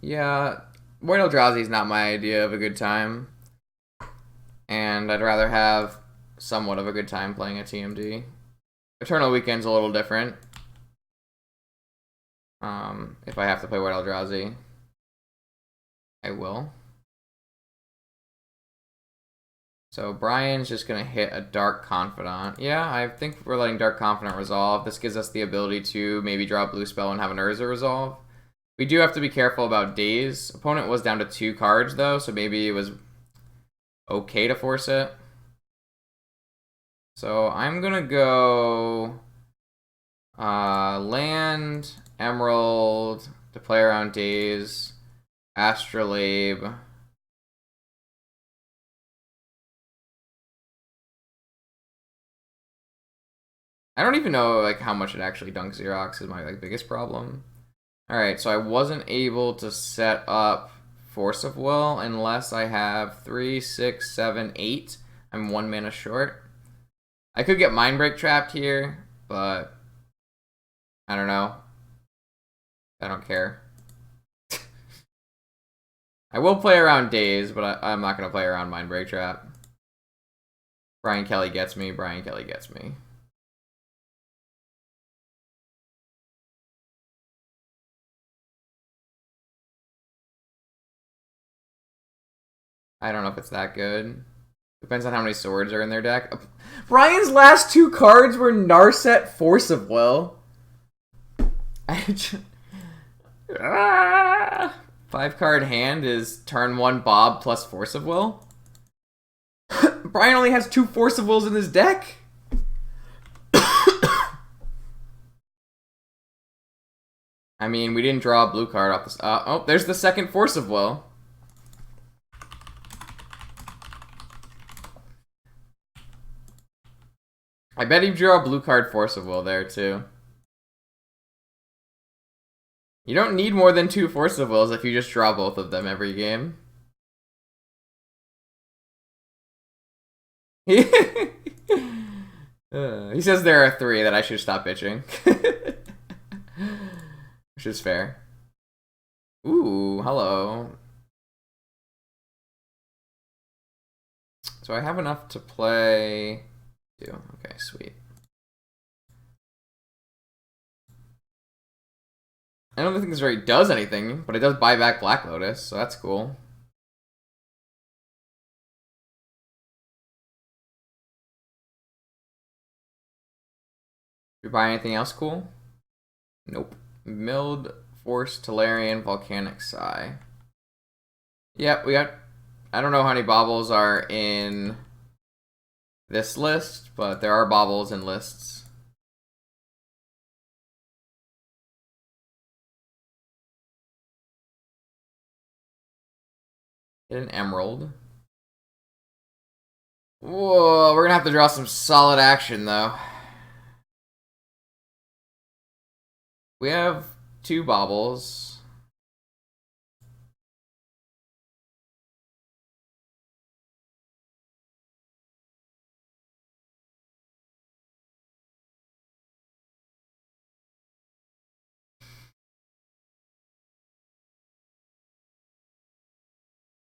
Yeah, White Eldrazi is not my idea of a good time, and I'd rather have somewhat of a good time playing a TMD. Eternal Weekend's a little different. If I have to play White Eldrazi, I will. So Brian's just going to hit a Dark Confidant. Yeah, I think we're letting Dark Confidant resolve. This gives us the ability to maybe draw a blue spell and have an Urza resolve. We do have to be careful about days. Opponent was down to 2 cards, though, so maybe it was okay to force it. So I'm going to go land, Emerald, to play around days, Astrolabe. I don't even know like how much it actually dunks Xerox is my like biggest problem. Alright, so I wasn't able to set up Force of Will unless I have 3, 6, 7, 8. I'm 1 mana short. I could get Mindbreak trapped here, but I don't know. I don't care. I will play around Days, but I'm not going to play around Mindbreak Trap. Brian Kelly gets me. Brian Kelly gets me. I don't know if it's that good. Depends on how many swords are in their deck. Brian's last 2 cards were Narset Force of Will. 5-card hand is turn 1 Bob plus Force of Will. Brian only has 2 Force of Wills in his deck. I mean, we didn't draw a blue card off this. Oh, there's the second Force of Will. I bet he drew a blue card Force of Will there, too. You don't need more than 2 Force of Wills if you just draw both of them every game. He says there are 3 that I should stop bitching. Which is fair. Ooh, hello. So I have enough to play 2. Okay, sweet. I don't think this really does anything, but it does buy back Black Lotus, so that's cool. Did we buy anything else cool? Nope. Milled, Force, Tolarian, Volcanic Sigh. Yep, we got... I don't know how many baubles are in this list, but there are baubles in lists. Get an Emerald. Whoa, we're gonna have to draw some solid action, though. We have 2 baubles.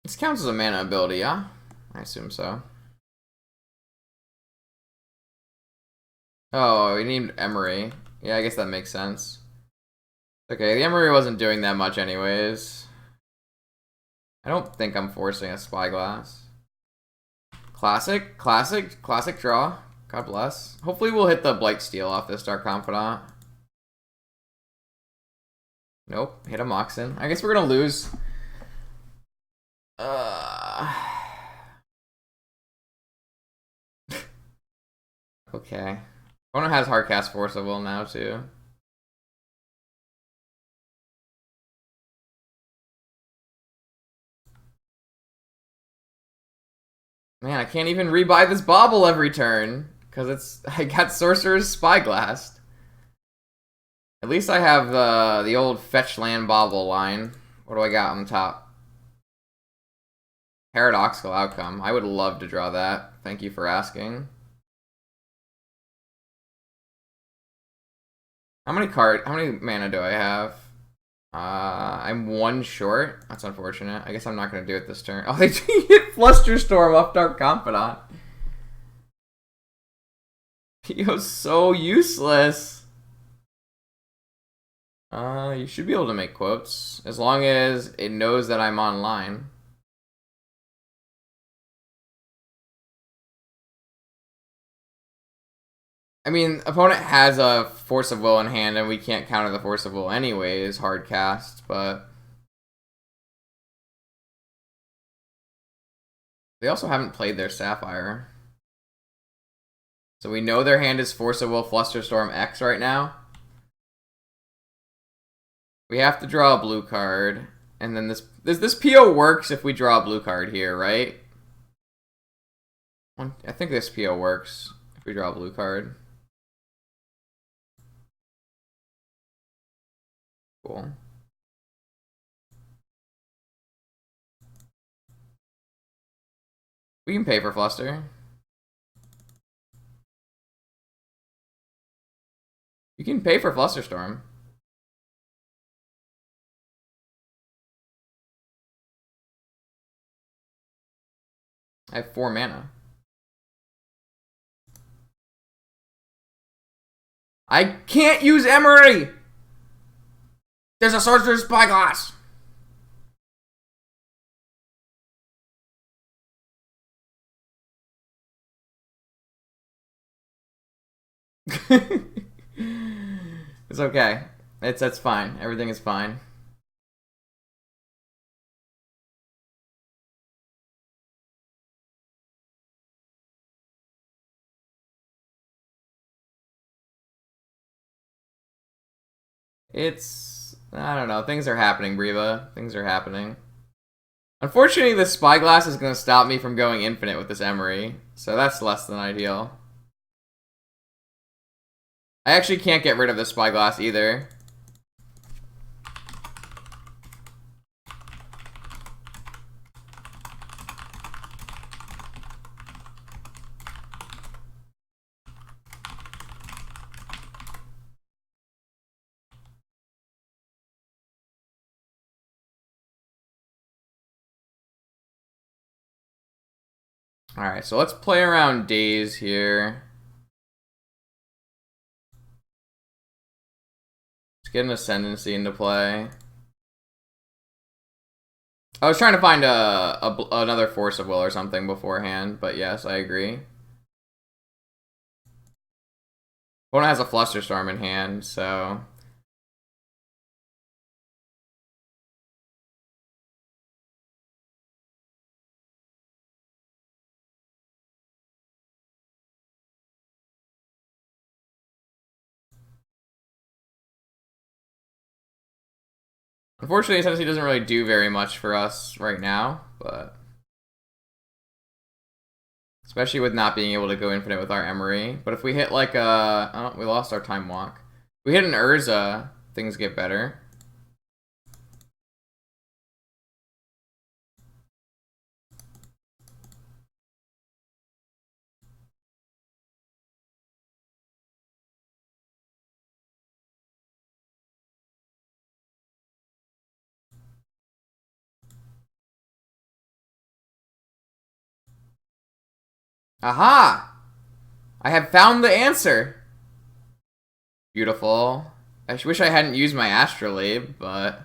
This counts as a mana ability, yeah? I assume so. Oh, we need Emry. Yeah, I guess that makes sense. Okay, the Emry wasn't doing that much anyways. I don't think I'm forcing a Spyglass. Classic draw. God bless. Hopefully we'll hit the Blightsteel off this Dark Confidant. Nope, hit a Moxen. I guess we're gonna lose. Okay. Opponent has Hardcast Force of Will now, too. Man, I can't even rebuy this bauble every turn. Because I got Sorcerer's Spyglass. At least I have the old Fetch Land bauble line. What do I got on top? Paradoxical Outcome. I would love to draw that. Thank you for asking. How many mana do I have? I'm one short. That's unfortunate. I guess I'm not going to do it this turn. Oh, they hit Flusterstorm off Dark Confidant. Pio's so useless. You should be able to make quotes. As long as it knows that I'm online. I mean, opponent has a Force of Will in hand, and we can't counter the Force of Will anyways, hard cast, but... They also haven't played their Sapphire. So we know their hand is Force of Will, Flusterstorm, X right now. We have to draw a blue card, and then this PO works if we draw a blue card here, right? I think this PO works if we draw a blue card. Cool. We can pay for Fluster. You can pay for Flusterstorm. I have 4 mana. I can't use Emry! There's a Sorcerer's Spyglass! It's okay. That's fine. Everything is fine. I don't know. Things are happening, Briva. Things are happening. Unfortunately, the Spyglass is going to stop me from going infinite with this Emry, so that's less than ideal. I actually can't get rid of the Spyglass either. Alright, so let's play around days here. Let's get an Ascendancy into play. I was trying to find another Force of Will or something beforehand, but yes, I agree. Opponent has a Flusterstorm in hand, so... Unfortunately, Ascendancy doesn't really do very much for us right now, but... Especially with not being able to go infinite with our Emry. But if we hit like a... Oh, we lost our Time Walk. If we hit an Urza, things get better. Aha! I have found the answer! Beautiful. I wish I hadn't used my Astrolabe, but...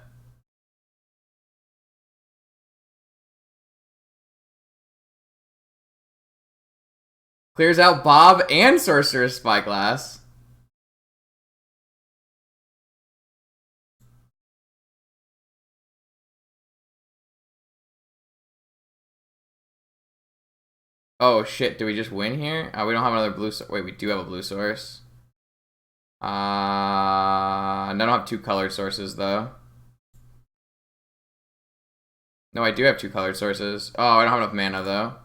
Clears out Bob and Sorcerer's Spyglass. Oh shit, do we just win here? We don't have another blue source. Wait, we do have a blue source. I don't have 2 colored sources though. No, I do have 2 colored sources. Oh, I don't have enough mana though.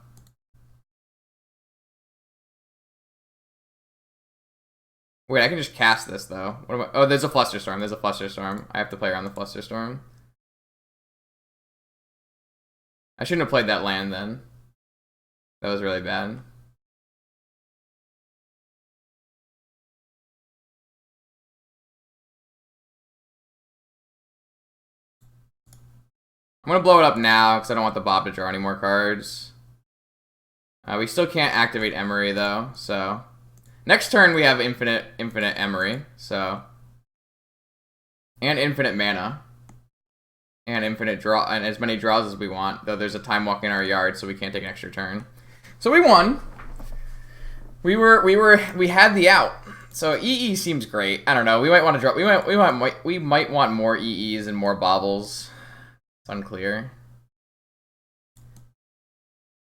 Wait, I can just cast this though. What am I? Oh, there's a Flusterstorm. There's a Flusterstorm. I have to play around the Flusterstorm. I shouldn't have played that land then. That was really bad. I'm going to blow it up now because I don't want the Bob to draw any more cards. We still can't activate Emry, though, so... Next turn, we have infinite Emry, so... And infinite mana. And infinite draw, and as many draws as we want, though there's a time walk in our yard, so we can't take an extra turn. So we won. We had the out. So EE seems great. I don't know. We might want to draw. We might want more EEs and more bobbles. It's unclear.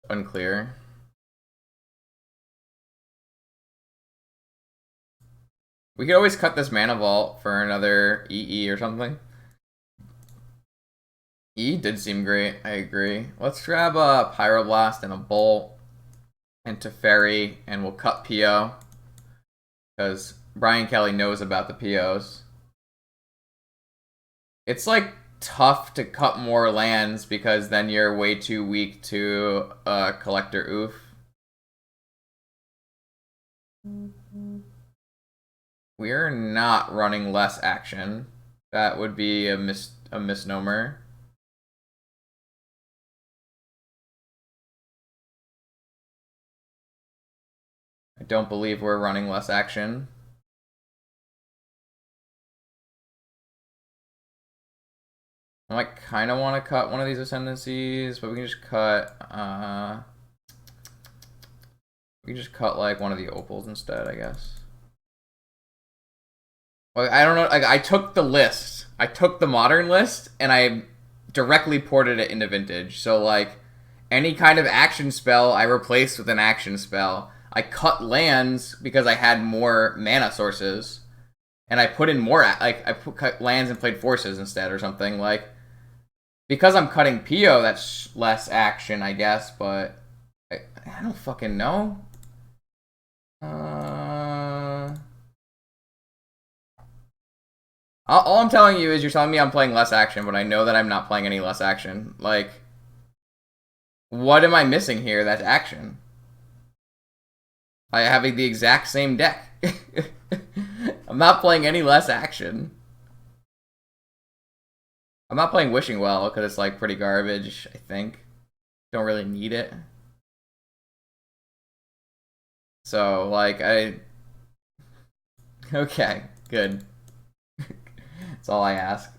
Unclear. We could always cut this mana vault for another EE or something. E did seem great. I agree. Let's grab a Pyroblast and a Bolt and Teferi, and we'll cut PO because Brian Kelly knows about the POs. It's like tough to cut more lands because then you're way too weak to Collector Oof. We're not running less action. That would be a misnomer. I don't believe we're running less action. I might kind of want to cut one of these Ascendancies, but we can just cut... we can just cut like one of the Opals instead, I guess. Well, I don't know. Like, I took the list. I took the Modern list, and I directly ported it into Vintage. So, like, any kind of action spell I replaced with an action spell. I cut lands because I had more mana sources, and I put in more, like, cut lands and played forces instead or something. Like, because I'm cutting PO, that's less action, I guess, but I don't fucking know. All I'm telling you is you're telling me I'm playing less action, but I know that I'm not playing any less action. Like, what am I missing here that's action? I have the exact same deck. I'm not playing any less action. I'm not playing Wishing Well because it's like pretty garbage, I think. Don't really need it. So, like, okay, good. That's all I ask.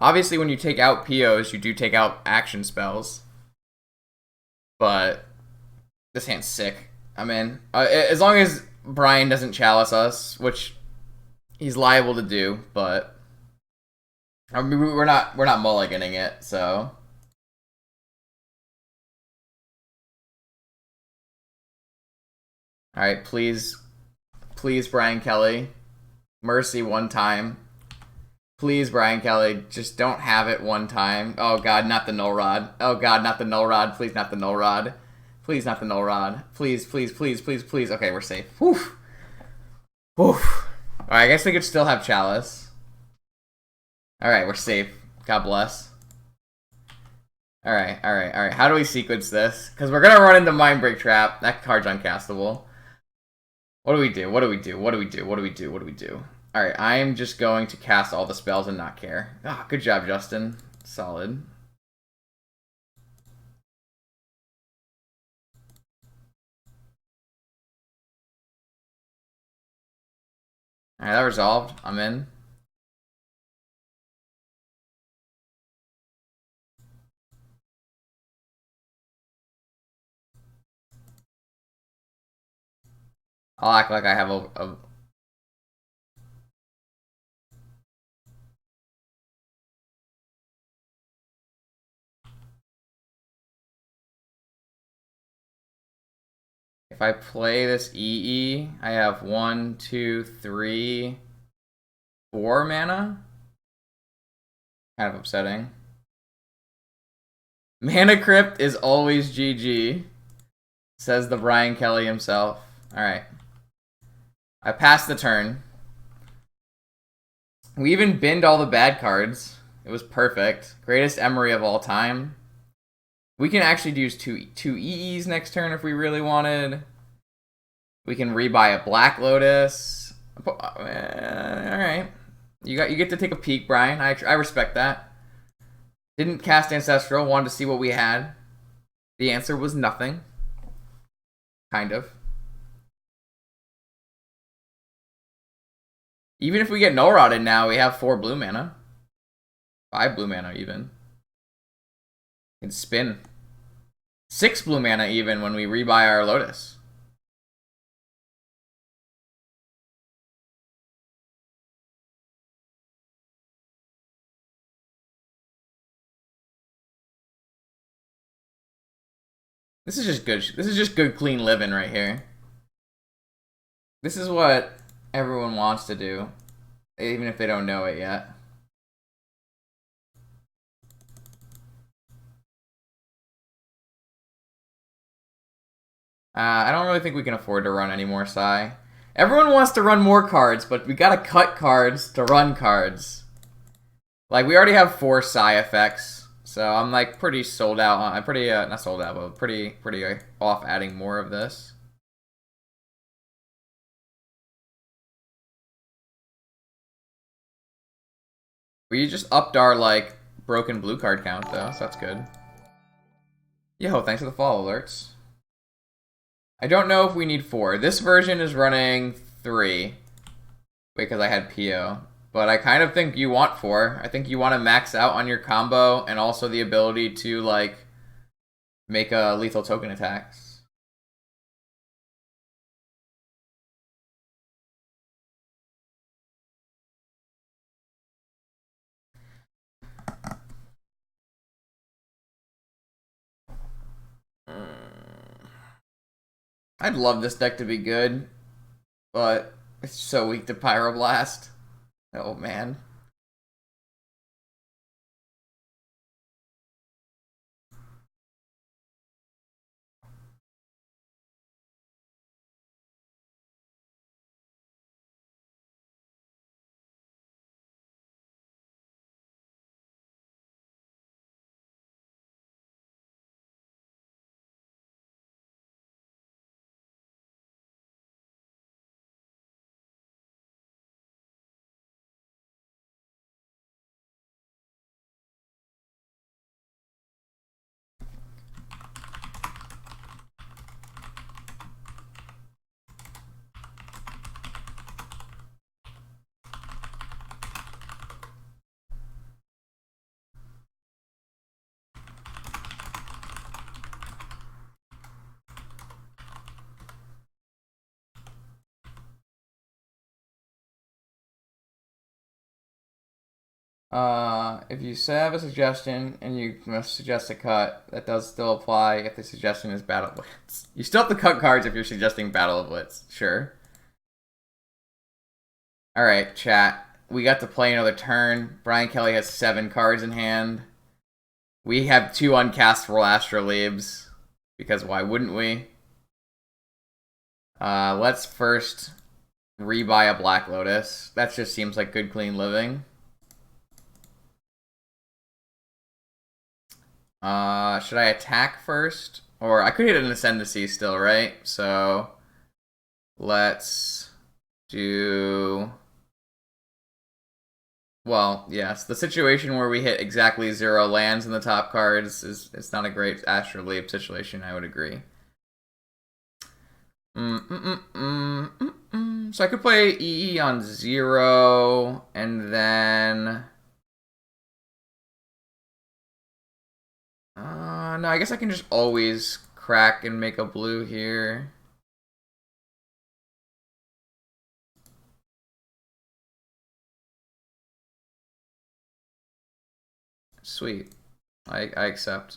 Obviously, when you take out POs, you do take out action spells. But this hand's sick. I'm in. As long as Brian doesn't chalice us, which he's liable to do, but I mean, we're not mulliganing it, so. All right, please, Brian Kelly, mercy one time. Please, Brian Kelly, just don't have it one time. Oh god, not the null rod. Oh god, not the null rod. Please, not the null rod. Please, not the null rod. Please, please, please, please, please. Okay, we're safe. Whew. Whew. Alright, I guess we could still have chalice. Alright, we're safe. God bless. Alright. How do we sequence this? Because we're gonna run into Mindbreak Trap. That card's uncastable. What do we do? Alright, I'm just going to cast all the spells and not care. Ah, good job, Justin. Solid. Alright, that resolved. I'm in. I'll act like I have a If I play this EE, I have 1, 2, 3, 4 mana? Kind of upsetting. Mana Crypt is always GG, says the Brian Kelly himself. Alright. I passed the turn. We even binned all the bad cards. It was perfect. Greatest Emry of all time. We can actually use two EEs next turn if we really wanted. We can rebuy a Black Lotus. Alright. You get to take a peek, Brian. I respect that. Didn't cast Ancestral, wanted to see what we had. The answer was nothing. Kind of. Even if we get Null Rotted now, we have 4 blue mana. 5 blue mana even. Can spin. 6 blue mana even when we rebuy our Lotus. This is just good. This is just good, clean living right here. This is what everyone wants to do, even if they don't know it yet. I don't really think we can afford to run any more Psy. Everyone wants to run more cards, but we gotta cut cards to run cards. Like, we already have 4 Psy effects, so I'm like pretty sold out. I'm pretty, not sold out, but pretty off adding more of this. We just upped our, like, broken blue card count, though, so that's good. Yo, thanks for the follow alerts. I don't know if we need 4. This version is running 3, because I had PO. But I kind of think you want 4. I think you want to max out on your combo, and also the ability to, like, make lethal token attacks. I'd love this deck to be good, but it's so weak to Pyroblast. Oh, man. If you have a suggestion and you must suggest a cut, that does still apply if the suggestion is Battle Blitz. You still have to cut cards if you're suggesting Battle of Blitz, sure. Alright, chat. We got to play another turn. Brian Kelly has 7 cards in hand. We have 2 uncastable Astrolabes, because why wouldn't we? Let's first rebuy a Black Lotus. That just seems like good, clean living. Should I attack first? Or I could hit an Ascendancy still, right? So let's do... Well, yes, the situation where we hit exactly 0 lands in the top cards is it's not a great Astrolabe situation, I would agree. So I could play EE on 0, and then... no, I guess I can just always crack and make a blue here. Sweet. I accept.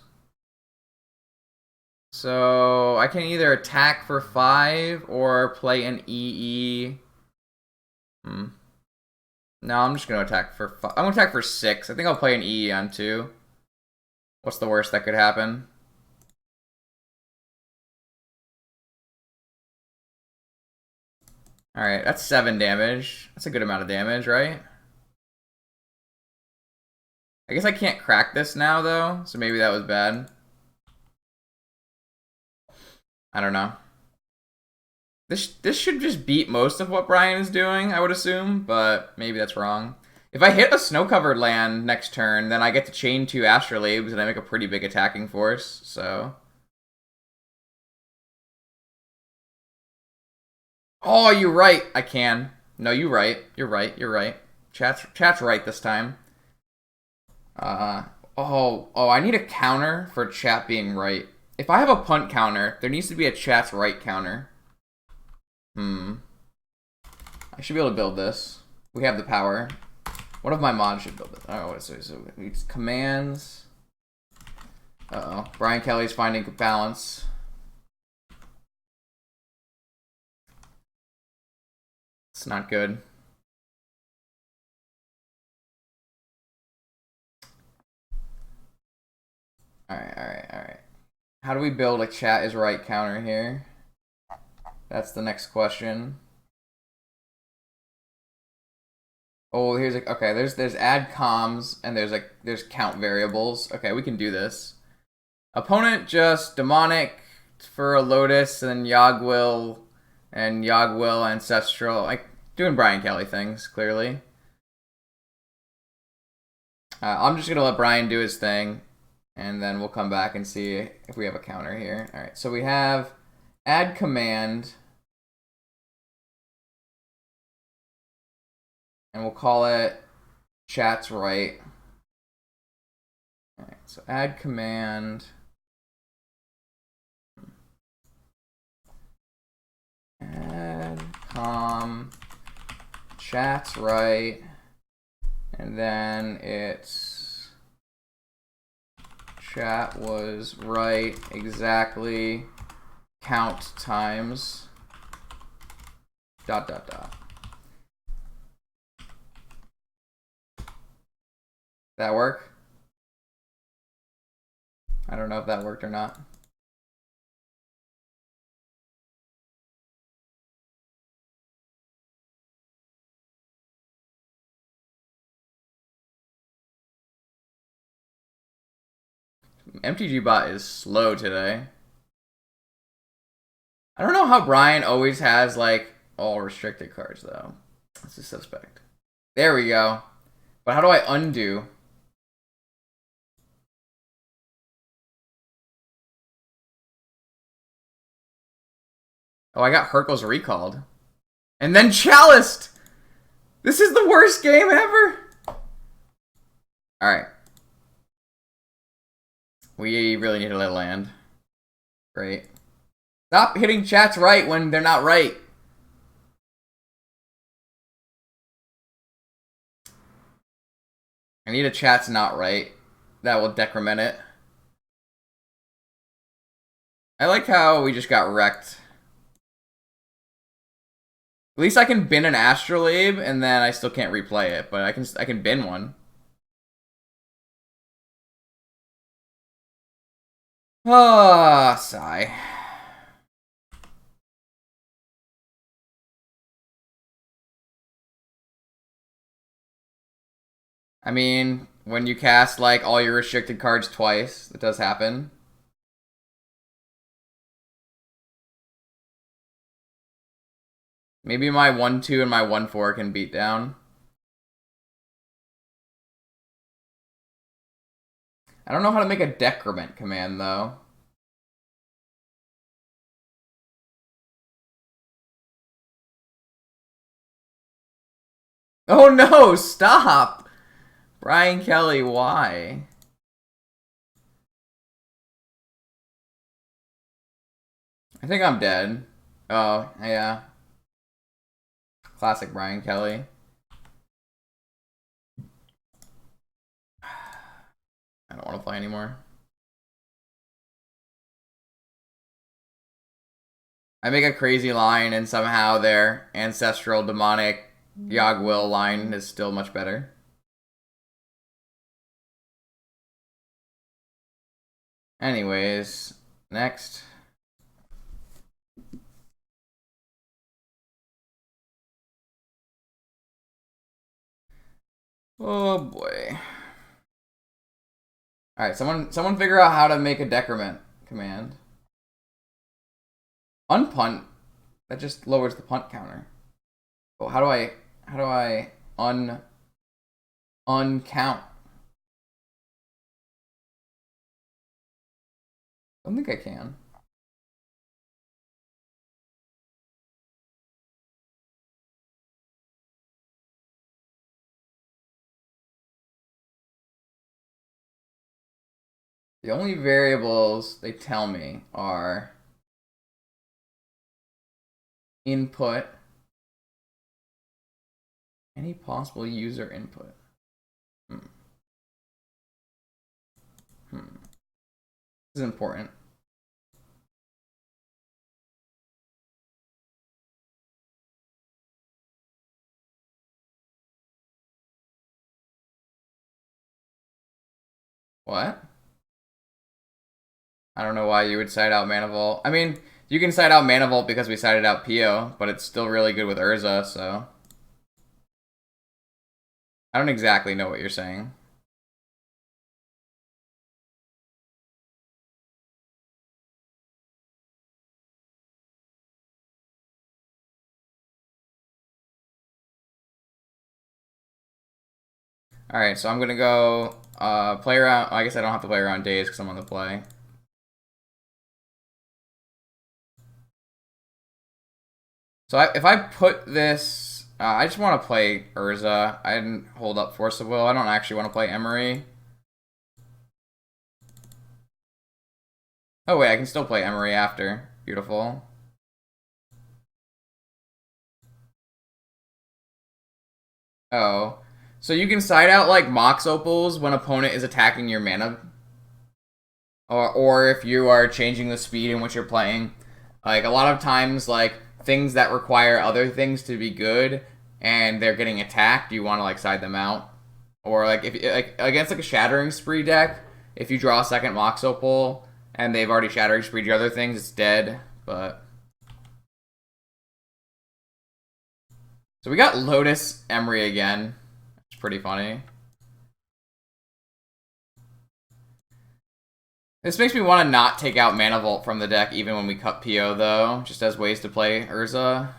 So I can either attack for 5 or play an EE. No, I'm just gonna attack for 5. I'm gonna attack for 6. I think I'll play an EE on 2. What's the worst that could happen? Alright, that's 7 damage. That's a good amount of damage, right? I guess I can't crack this now, though, so maybe that was bad. I don't know. This should just beat most of what Brian is doing, I would assume, but maybe that's wrong. If I hit a snow-covered land next turn, then I get to chain 2 Astrolabes, and I make a pretty big attacking force, so... Oh, you're right. I can. No, you're right. You're right. You're right. Chat's right this time. I need a counter for chat being right. If I have a punt counter, there needs to be a chat's right counter. I should be able to build this. We have the power. One of my mods should build it. Oh, so it's commands. Uh-oh. Brian Kelly's finding balance. It's not good. Alright. How do we build a chat is right counter here? That's the next question. Oh, here's like okay. There's add comms and there's count variables. Okay, we can do this. Opponent just demonic for a Lotus and Yogwill and Yogwill Ancestral. Like doing Brian Kelly things clearly. I'm just gonna let Brian do his thing, and then we'll come back and see if we have a counter here. All right, so we have add command. And we'll call it chat's right. Alright, so add command. Add chat's right. And then it's chat was right exactly count times ... That work? I don't know if that worked or not. MTG bot is slow today. I don't know how Brian always has like all restricted cards though. That's a suspect. There we go. But how do I undo? Oh, I got Hercules recalled. And then Chaliced! This is the worst game ever! Alright. We really need to let land. Great. Stop hitting chats right when they're not right. I need a chat's not right. That will decrement it. I like how we just got wrecked. At least I can bin an Astrolabe, and then I still can't replay it, but I can bin one. Ah, sigh. I mean, when you cast like all your restricted cards twice, it does happen. Maybe my 1/2 and my 1/4 can beat down. I don't know how to make a decrement command though. Oh no, stop! Brian Kelly, why? I think I'm dead. Oh, yeah. Classic Brian Kelly. I don't want to play anymore. I make a crazy line and somehow their ancestral demonic Yogwill line is still much better. Anyways, next. Oh boy. Alright, someone figure out how to make a decrement command. Unpunt? That just lowers the punt counter. Oh, how do I un uncount. I don't think I can. The only variables they tell me are input, any possible user input. This is important. What? I don't know why you would cite out Manifold. I mean, you can cite out Manifold because we cited out Pio, but it's still really good with Urza, so. I don't exactly know what you're saying. Alright, so I'm gonna go play around. I guess I don't have to play around days because I'm on the play. So if I put this, I just want to play Urza. I didn't hold up Force of Will. I don't actually want to play Emry. Oh wait, I can still play Emry after. Beautiful. Oh. So you can side out like Mox Opals when opponent is attacking your mana. Or if you are changing the speed in which you're playing. Like a lot of times, like things that require other things to be good and they're getting attacked, you want to like side them out. Or like if like against like a Shattering Spree deck, if you draw a second Mox Opal and they've already Shattering Spreed your other things, it's dead. But so we got Lotus Emry again. It's pretty funny. This makes me want to not take out Mana Vault from the deck even when we cut PO though, just as ways to play Urza.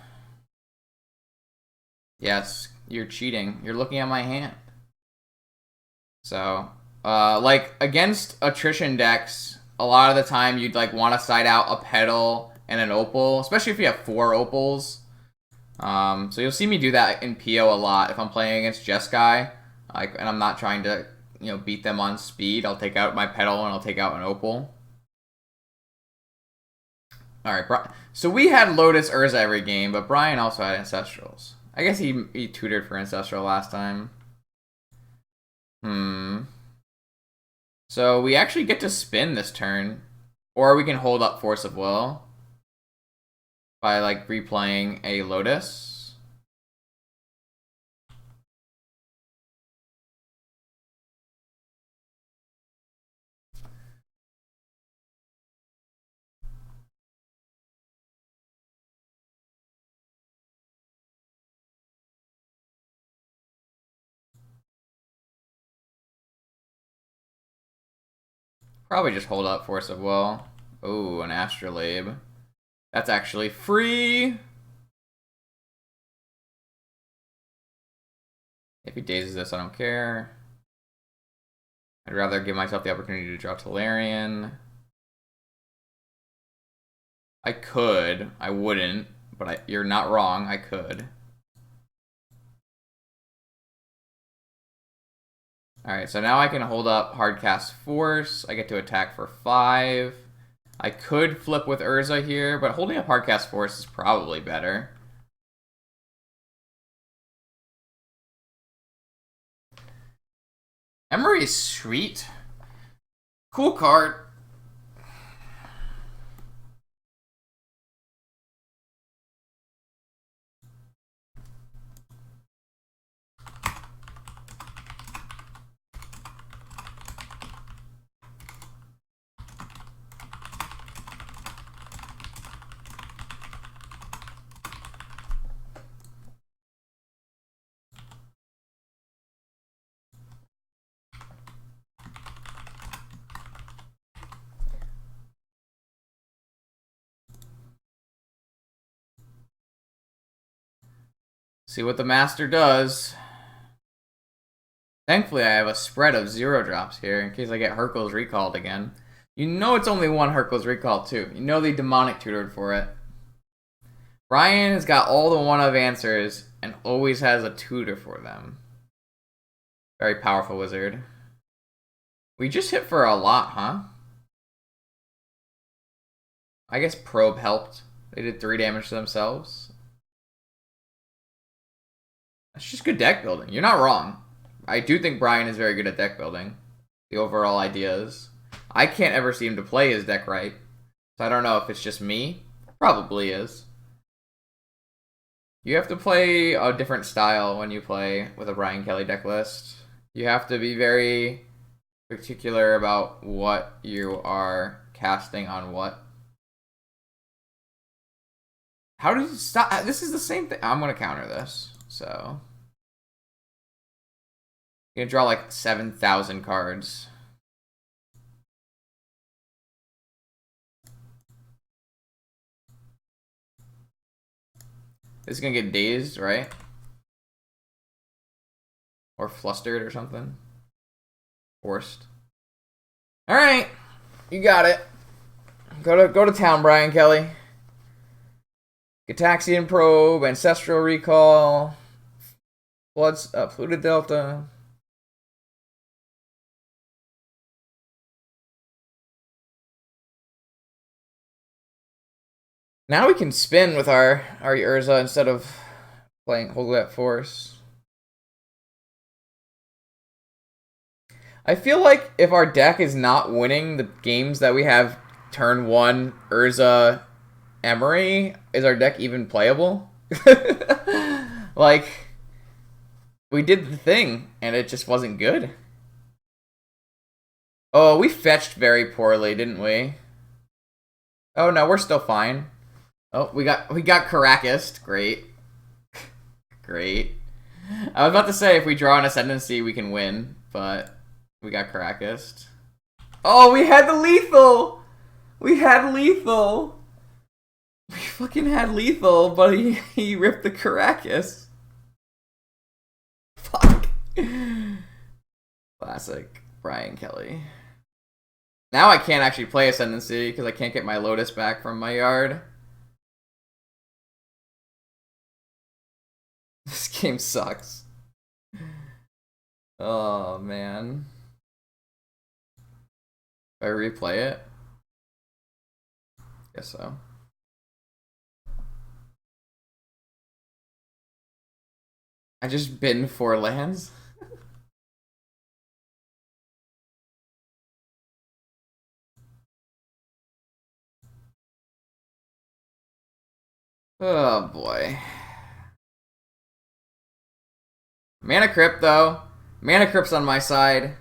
Yes, you're cheating. You're looking at my hand. So, like against attrition decks, a lot of the time you'd like want to side out a Petal and an Opal, especially if you have 4 Opals. So you'll see me do that in PO a lot if I'm playing against Jeskai, and I'm not trying to beat them on speed. I'll take out my Petal and I'll take out an Opal. All right, so we had Lotus Urza every game, but Brian also had Ancestrals. I guess he tutored for Ancestral last time. So we actually get to spin this turn, or we can hold up Force of Will by like replaying a Lotus. Probably just hold up Force of Will. Ooh, an Astrolabe. That's actually free. If he dazes this, I don't care. I'd rather give myself the opportunity to draw Tolarian. I could. I wouldn't, but you're not wrong. I could. Alright, so now I can hold up Hardcast Force. I get to attack for 5. I could flip with Urza here, but holding up Hardcast Force is probably better. Emry is sweet. Cool card. See what the master does. Thankfully, I have a spread of 0 drops here in case I get Hercules recalled again. You know it's only one Hercules recall, too. You know they demonic tutored for it. Brian has got all the 1-of answers and always has a tutor for them. Very powerful wizard. We just hit for a lot, huh? I guess Probe helped. They did 3 damage to themselves. That's just good deck building. You're not wrong. I do think Brian is very good at deck building. The overall ideas. I can't ever see him to play his deck right. So I don't know if it's just me. Probably is. You have to play a different style when you play with a Brian Kelly deck list. You have to be very particular about what you are casting on what. How did you stop? This is the same thing. I'm going to counter this. So. You're going to draw like 7,000 cards. This is going to get dazed, right? Or flustered or something. Forced. Alright. You got it. Go to town, Brian Kelly. Gataxian Probe, Ancestral Recall, Polluted Delta. Now we can spin with our Urza instead of playing Hoglette Force. I feel like if our deck is not winning the games that we have turn 1 Urza Emry, is our deck even playable? Like, we did the thing, and it just wasn't good. Oh, we fetched very poorly, didn't we? Oh, no, we're still fine. Oh, we got Caracas. Great. Great. I was about to say, if we draw an Ascendancy, we can win, but we got Caracas. Oh, we had the lethal! We had lethal! We fucking had lethal, but he ripped the Caracas. Fuck. Classic Brian Kelly. Now I can't actually play Ascendancy because I can't get my Lotus back from my yard. This game sucks. Oh, man. If I replay it? Guess so. I just bin 4 lands? Oh, boy. Mana Crypt, though. Mana Crypt's on my side.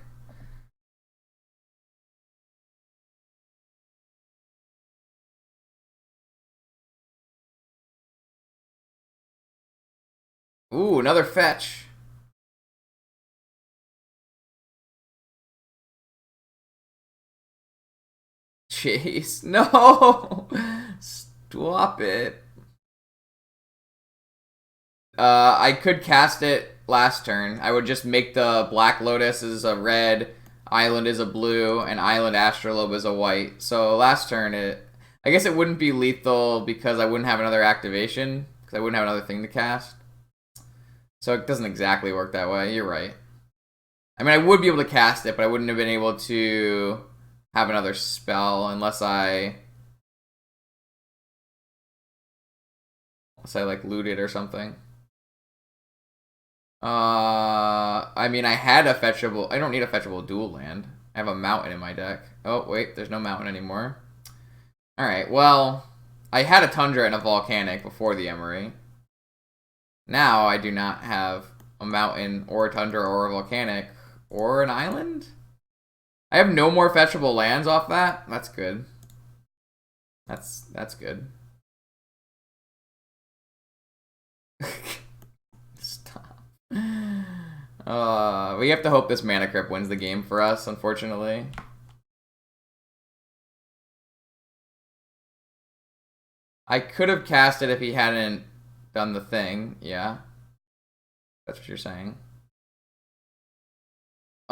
Ooh, another fetch. Jeez. No! Stop it. I could cast it last turn. I would just make the Black Lotus as a red, Island is a blue, and Island Astrolabe is a white. So last turn, I guess it wouldn't be lethal because I wouldn't have another activation, because I wouldn't have another thing to cast. So it doesn't exactly work that way. You're right. I mean, I would be able to cast it, but I wouldn't have been able to have another spell unless I like loot it or something. I mean, I had a fetchable. I don't need a fetchable dual land. I have a mountain in my deck. Oh, wait, there's no mountain anymore. Alright, well, I had a Tundra and a Volcanic before the Emry. Now I do not have a mountain or a Tundra or a Volcanic or an island. I have no more fetchable lands off that. That's good. That's good. Stop. We have to hope this Mana Crypt wins the game for us, unfortunately. I could have cast it if he hadn't done the thing, yeah. That's what you're saying.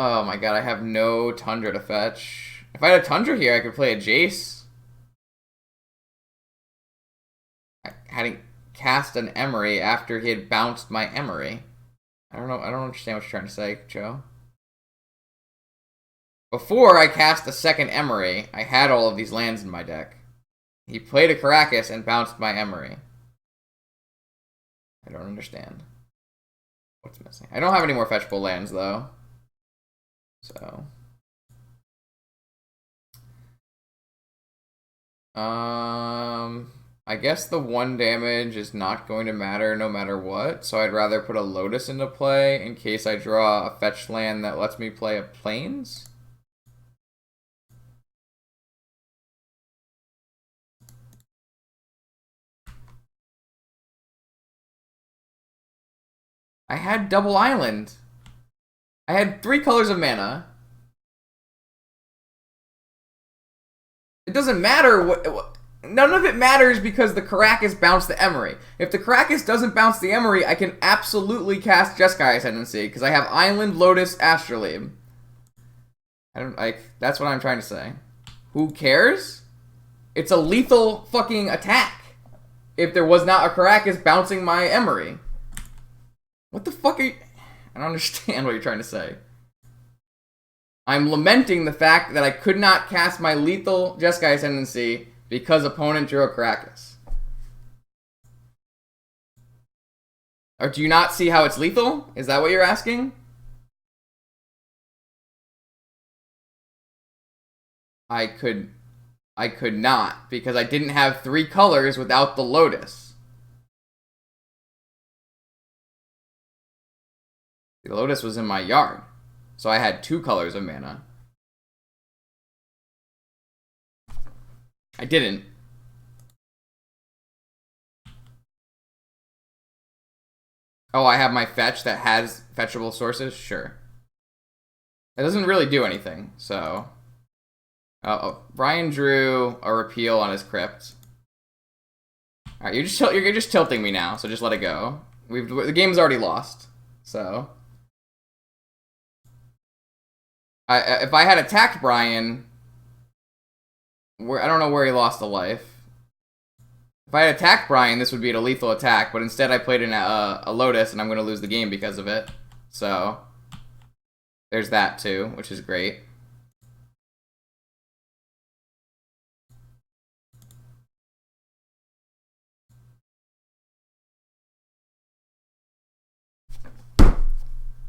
Oh my god, I have no Tundra to fetch. If I had a Tundra here, I could play a Jace. I hadn't cast an Emry after he had bounced my Emry. I don't know. I don't understand what you're trying to say, Joe. Before I cast the second Emry, I had all of these lands in my deck. He played a Caracas and bounced my Emry. I don't understand. What's missing? I don't have any more fetchable lands, though. So... I guess the 1 damage is not going to matter no matter what, so I'd rather put a Lotus into play in case I draw a fetch land that lets me play a Plains. I had double island. I had 3 colors of mana. It doesn't matter what none of it matters because the Caracas bounced the Emry. If the Caracas doesn't bounce the Emry, I can absolutely cast Jeskai Ascendancy because I have Island, Lotus, Astrolabe. I don't like. That's what I'm trying to say. Who cares? It's a lethal fucking attack. If there was not a Caracas bouncing my Emry. What the fuck are you... I don't understand what you're trying to say. I'm lamenting the fact that I could not cast my lethal Jeskai Ascendancy because opponent drew a Caracas. Or do you not see how it's lethal? Is that what you're asking? I could not, because I didn't have 3 colors without the Lotus. The Lotus was in my yard, so I had 2 colors of mana. I didn't. Oh, I have my fetch that has fetchable sources? Sure. It doesn't really do anything, so... Oh, Brian drew a repeal on his crypt. Alright, you're just tilting me now, so just let it go. The game's already lost, so... if I had attacked Brian... I don't know where he lost a life. If I had attacked Brian, this would be a lethal attack, but instead I played in a Lotus, and I'm going to lose the game because of it. So, there's that too, which is great.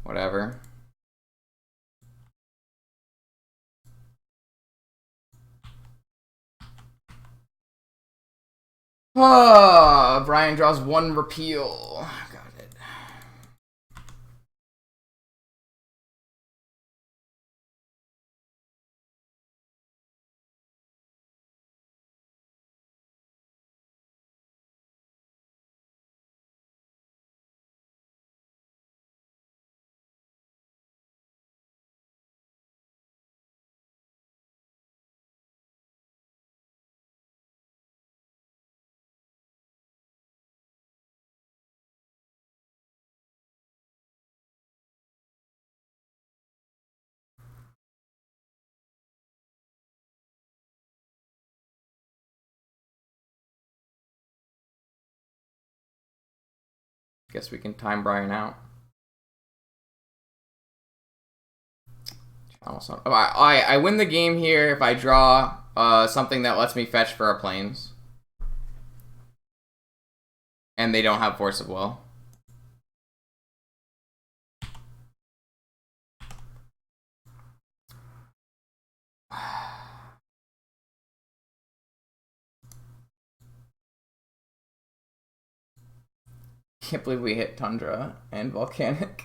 Whatever. Oh, Brian draws 1 repeal. Got it. Guess we can time Brian out. I win the game here if I draw something that lets me fetch for a Plains. And they don't have Force of Will. Can't believe we hit Tundra and Volcanic.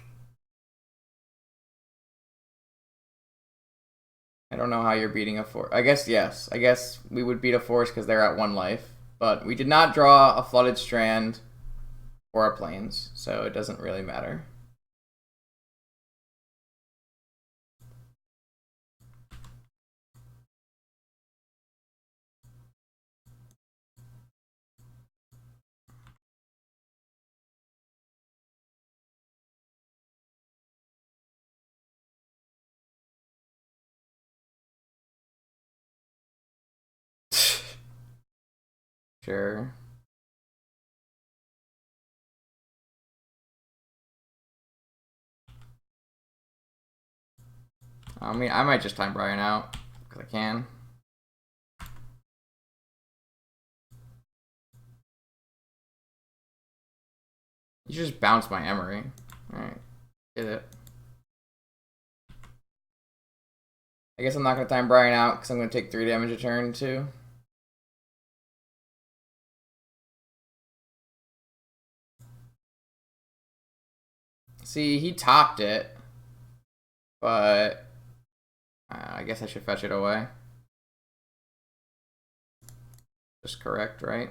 I don't know how you're beating a force. I guess yes. I guess we would beat a force because they're at 1 life. But we did not draw a Flooded Strand or a Plains, so it doesn't really matter. Sure. I mean, I might just time Brian out, because I can. You just bounce my Emry. Alright, get it. I guess I'm not going to time Brian out, because I'm going to take 3 damage a turn, too. See, he topped it, but I guess I should fetch it away. Just correct, right?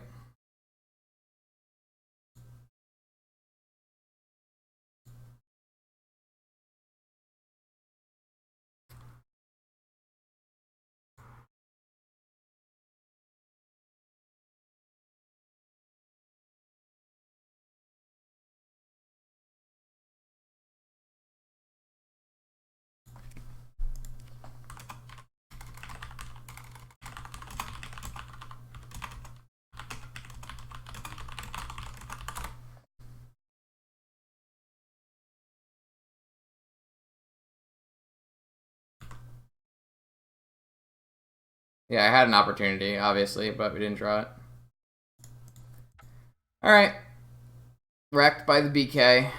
Yeah, I had an opportunity, obviously, but we didn't draw it. Alright. Wrecked by the BK.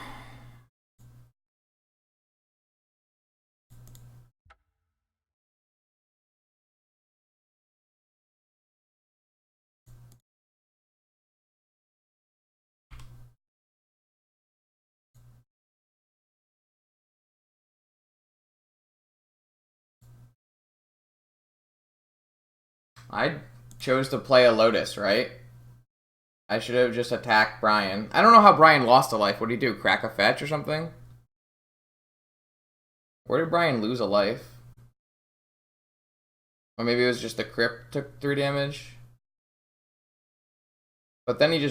I chose to play a Lotus, right? I should have just attacked Brian. I don't know how Brian lost a life. What did he do? Crack a fetch or something? Where did Brian lose a life? Or maybe it was just the crypt took 3 damage. But then he just